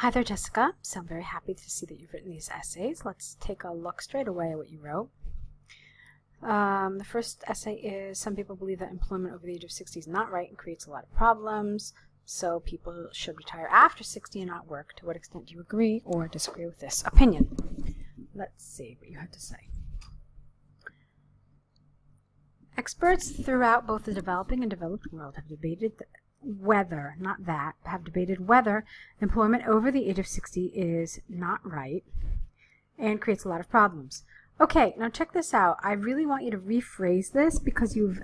Hi there, Jessica. So I'm very happy to see that you've written these essays. Let's take a look straight away at what you wrote. The first essay is, some people believe that employment over the age of 60 is not right and creates a lot of problems, so people should retire after 60 and not work. To what extent do you agree or disagree with this opinion? Let's see what you had to say. Experts throughout both the developing and developed world have debated whether employment over the age of 60 is not right and creates a lot of problems. Okay, now check this out. I really want you to rephrase this because you've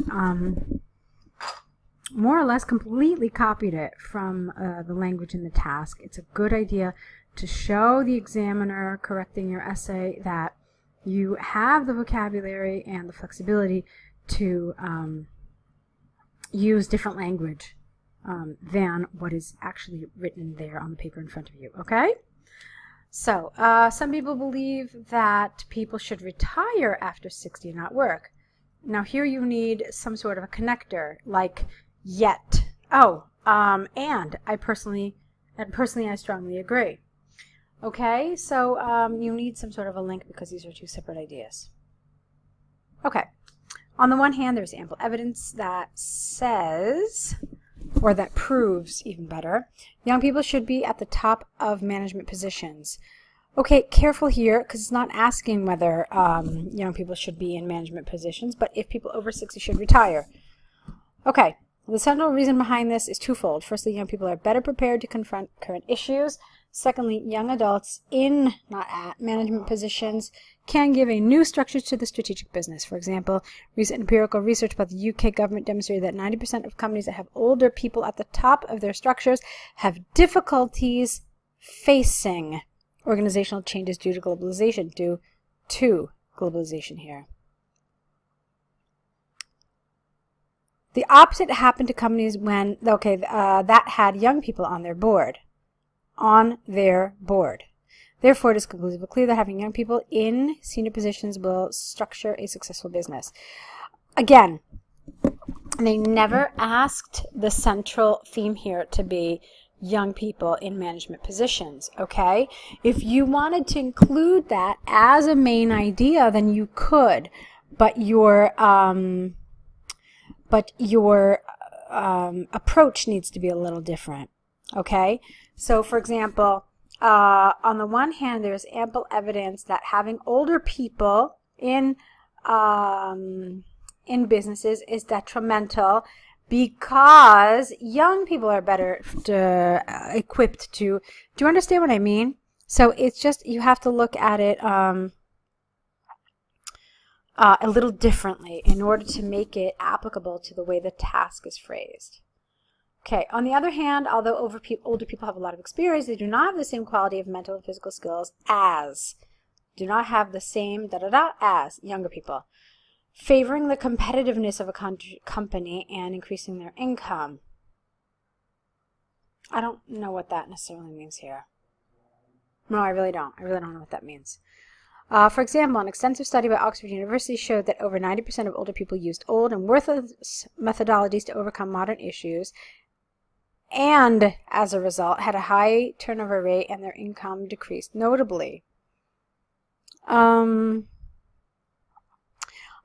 more or less completely copied it from the language in the task. It's a good idea to show the examiner correcting your essay that you have the vocabulary and the flexibility to use different language than what is actually written there on the paper in front of you, okay? So, some people believe that people should retire after 60 and not work. Now here you need some sort of a connector, like yet. And I personally I strongly agree. Okay, so you need some sort of a link because these are two separate ideas. Okay, on the one hand, there's ample evidence that says, or that proves, even better, young people should be at the top of management positions. Okay, careful here, because it's not asking whether young people should be in management positions, but if people over 60 should retire. Okay, the central reason behind this is twofold. Firstly, young people are better prepared to confront current issues. Secondly, young adults in, not at, management positions can give a new structure to the strategic business. For example, recent empirical research by the UK government demonstrated that 90% of companies that have older people at the top of their structures have difficulties facing organizational changes due to globalization, here. The opposite happened to companies when, that had young people on their board. Therefore, it is conclusively clear that having young people in senior positions will structure a successful business. Again, they never asked the central theme here to be young people in management positions, okay? If you wanted to include that as a main idea, then you could, but your approach needs to be a little different, okay? So, for example, on the one hand, there's ample evidence that having older people in businesses is detrimental because young people are better equipped to. Do you understand what I mean? So it's just, you have to look at it a little differently in order to make it applicable to the way the task is phrased. Okay, on the other hand, although older people have a lot of experience, they do not have the same quality of mental and physical skills as younger people, favoring the competitiveness of a company and increasing their income. I don't know what that necessarily means here. No, I really don't. I really don't know what that means. For example, an extensive study by Oxford University showed that over 90% of older people used old and worthless methodologies to overcome modern issues, and as a result had a high turnover rate and their income decreased notably. All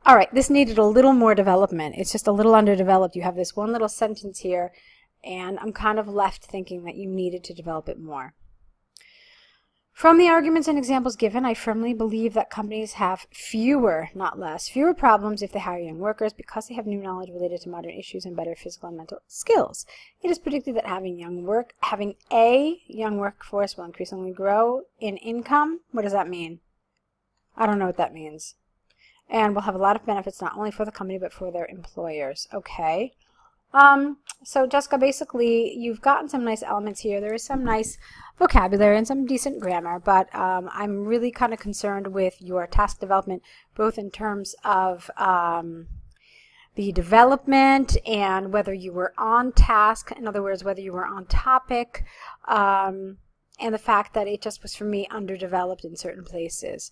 right, this needed a little more development. It's just a little underdeveloped. You have this one little sentence here, and I'm kind of left thinking that you needed to develop it more. From the arguments and examples given, I firmly believe that companies have fewer, not less, fewer problems if they hire young workers because they have new knowledge related to modern issues and better physical and mental skills. It is predicted that having a young workforce will increasingly grow in income. What does that mean? I don't know what that means. And will have a lot of benefits not only for the company but for their employers. Okay. So Jessica, basically you've gotten some nice elements here. There is some nice vocabulary and some decent grammar, but I'm really kind of concerned with your task development, both in terms of the development and whether you were on task, in other words, whether you were on topic, and the fact that it just was, for me, underdeveloped in certain places.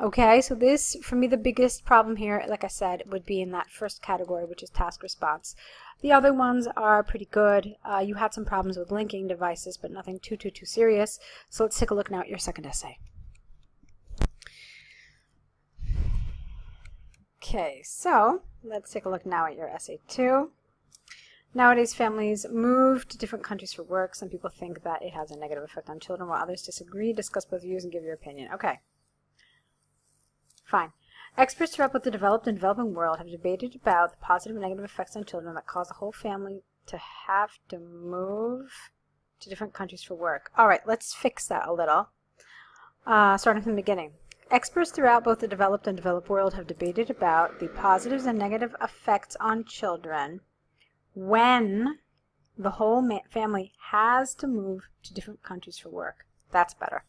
Okay, so this, for me, the biggest problem here, like I said, would be in that first category, which is task response. The other ones are pretty good. You had some problems with linking devices, but nothing too serious. So let's take a look now at your second essay. Okay, so let's take a look now at your essay 2. Nowadays, families move to different countries for work. Some people think that it has a negative effect on children, while others disagree. Discuss both views and give your opinion. Okay. Fine. Experts throughout both the developed and developing world have debated about the positive and negative effects on children that cause the whole family to have to move to different countries for work. All right, let's fix that a little. Starting from the beginning. Experts throughout both the developed and developed world have debated about the positives and negative effects on children when the whole family has to move to different countries for work. That's better.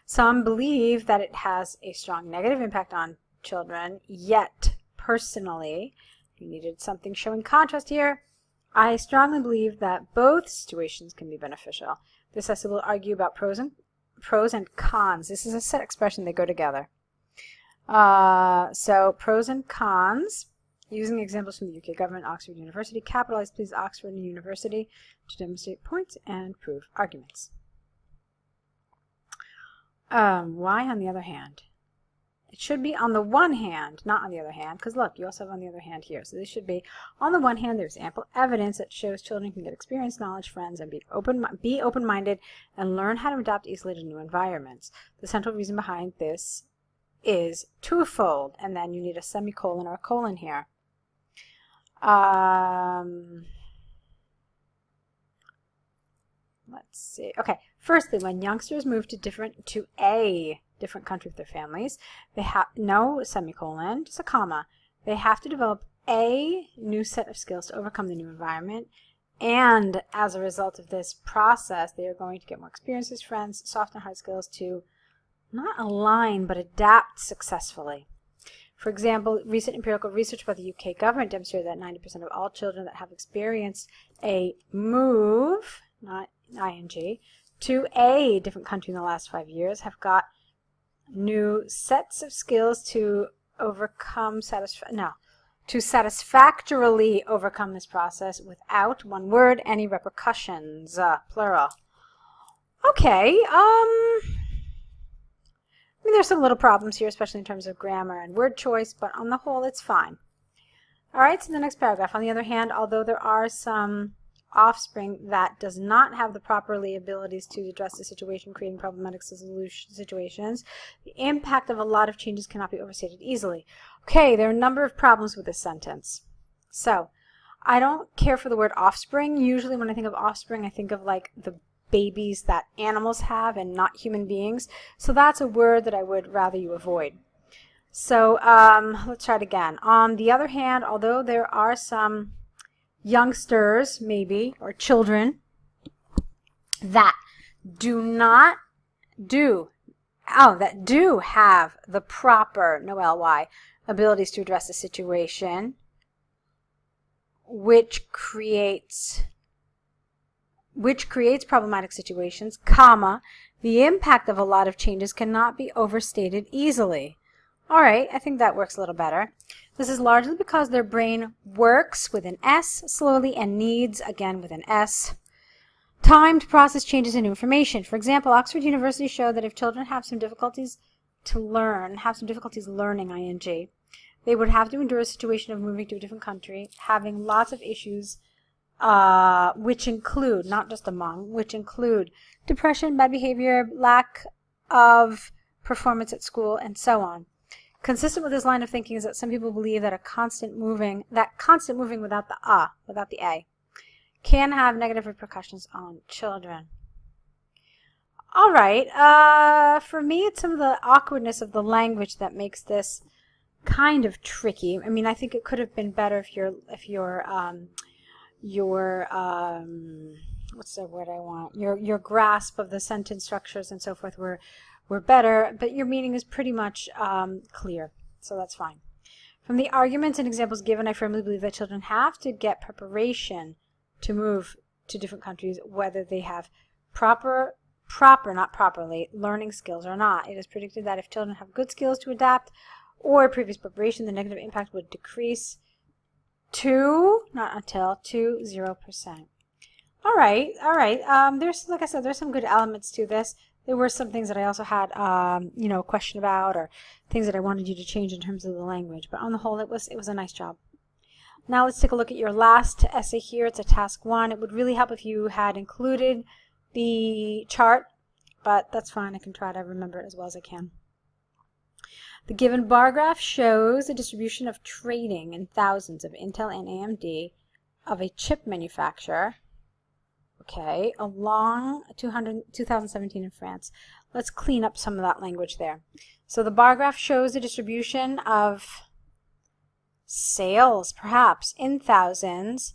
Some believe that it has a strong negative impact on children, yet personally, you needed something showing contrast here, I strongly believe that both situations can be beneficial. This essay will argue about pros and cons. This is a set expression, they go together. So pros and cons, using examples from the UK government, Oxford University. Capitalize, please, Oxford University, to demonstrate points and prove arguments. Why on the other hand? It should be on the one hand, not on the other hand, because look, you also have on the other hand here. So this should be, on the one hand, there's ample evidence that shows children can get experience, knowledge, friends, and be open-minded and learn how to adapt easily to new environments. The central reason behind this is twofold, and then you need a semicolon or a colon here. Let's see. Okay, firstly, when youngsters move to a different country with their families, they have no semicolon, just a comma. They have to develop a new set of skills to overcome the new environment, and as a result of this process, they are going to get more experiences, friends, soft and hard skills to not align but adapt successfully. For example, recent empirical research by the UK government demonstrated that 90% of all children that have experienced a move, not ing, to a different country in the last 5 years have got new sets of skills to satisfactorily overcome this process without, one word, any repercussions, plural. Okay, I mean, there's some little problems here, especially in terms of grammar and word choice, but on the whole, it's fine. All right, so the next paragraph. On the other hand, although there are some offspring that does not have the proper abilities to address the situation, creating problematic situations, the impact of a lot of changes cannot be overstated easily. Okay, there are a number of problems with this sentence. So, I don't care for the word offspring. Usually when I think of offspring, I think of like the babies that animals have and not human beings. So that's a word that I would rather you avoid. So let's try it again. On the other hand, although there are some youngsters, maybe, or children that do have the proper, no ly, abilities to address the situation, which creates problematic situations, comma, the impact of a lot of changes cannot be overstated easily. All right, I think that works a little better. This is largely because their brain works with an S slowly and needs, again with an S, time to process changes in new information. For example, Oxford University showed that if children have some difficulties learning ing, they would have to endure a situation of moving to a different country, having lots of issues, which include, not just among, which include depression, bad behavior, lack of performance at school, and so on. Consistent with this line of thinking is that some people believe that constant moving without the a, can have negative repercussions on children. All right, for me, it's some of the awkwardness of the language that makes this kind of tricky. I mean, I think it could have been better if your what's the word I want? Your grasp of the sentence structures and so forth were better, but your meaning is pretty much clear, so that's fine. From the arguments and examples given, I firmly believe that children have to get preparation to move to different countries, whether they have proper, not properly, learning skills or not. It is predicted that if children have good skills to adapt or previous preparation, the negative impact would decrease not until, to 0%. All right, all right. There's, like I said, there's some good elements to this. There were some things that I also had, you know, a question about, or things that I wanted you to change in terms of the language. But on the whole, it was a nice job. Now let's take a look at your last essay here. It's a task 1. It would really help if you had included the chart, but that's fine. I can try to remember it as well as I can. The given bar graph shows the distribution of trading in thousands of Intel and AMD of a chip manufacturer, okay, along 2017 in France. Let's clean up some of that language there. So the bar graph shows the distribution of sales, perhaps, in thousands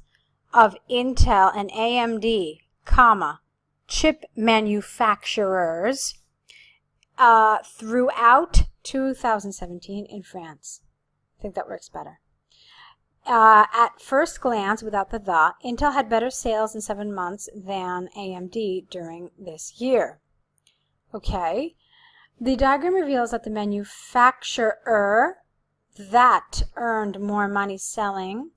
of Intel and AMD, comma, chip manufacturers throughout 2017 in France. I think that works better. At first glance, without the Intel had better sales in 7 months than AMD during this year. Okay. The diagram reveals that the manufacturer that earned more money selling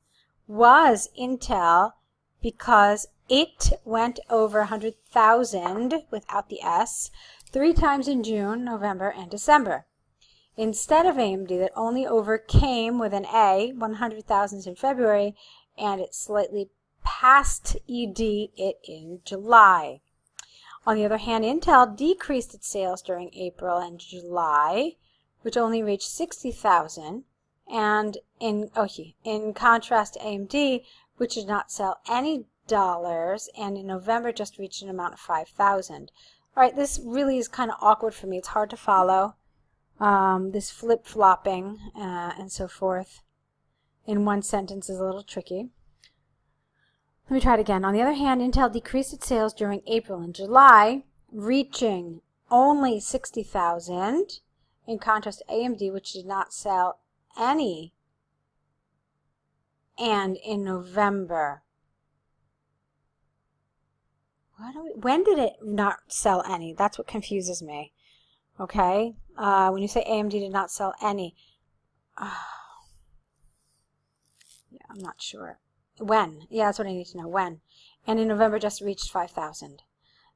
was Intel because it went over 100,000 without the S 3 times in June, November, and December. Instead of AMD that only overcame with an A 100,000 in February and it slightly passed ED it in July. On the other hand, Intel decreased its sales during April and July, which only reached 60,000, and in contrast to AMD, which did not sell any dollars, and in November just reached an amount of 5,000. All right, this really is kind of awkward for me. It's hard to follow. This flip-flopping and so forth in one sentence is a little tricky. Let me try it again. On the other hand, Intel decreased its sales during April and July, reaching only 60,000, in contrast to AMD, which did not sell any, and in November. When did it not sell any? That's what confuses me. Okay? When you say AMD did not sell any. Yeah, I'm not sure. When? Yeah, that's what I need to know. When? And in November just reached 5,000.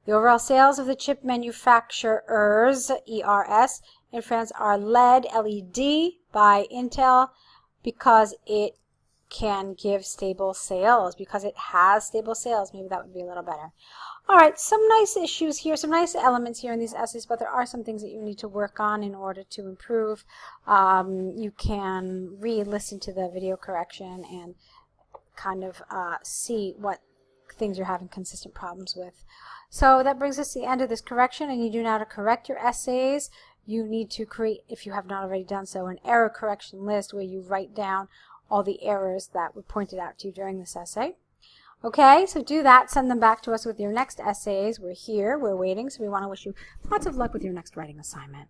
The overall sales of the chip manufacturers, ERS, in France are led, LED, by Intel because it can give stable sales, because it has stable sales. Maybe that would be a little better. All right, some nice issues here, some nice elements here in these essays, but there are some things that you need to work on in order to improve. You can re-listen to the video correction and kind of see what things you're having consistent problems with. So that brings us to the end of this correction, and you do now to correct your essays. You need to create, if you have not already done so, an error correction list where you write down all the errors that were pointed out to you during this essay. Okay, so do that. Send them back to us with your next essays. We're here. We're waiting. So we want to wish you lots of luck with your next writing assignment.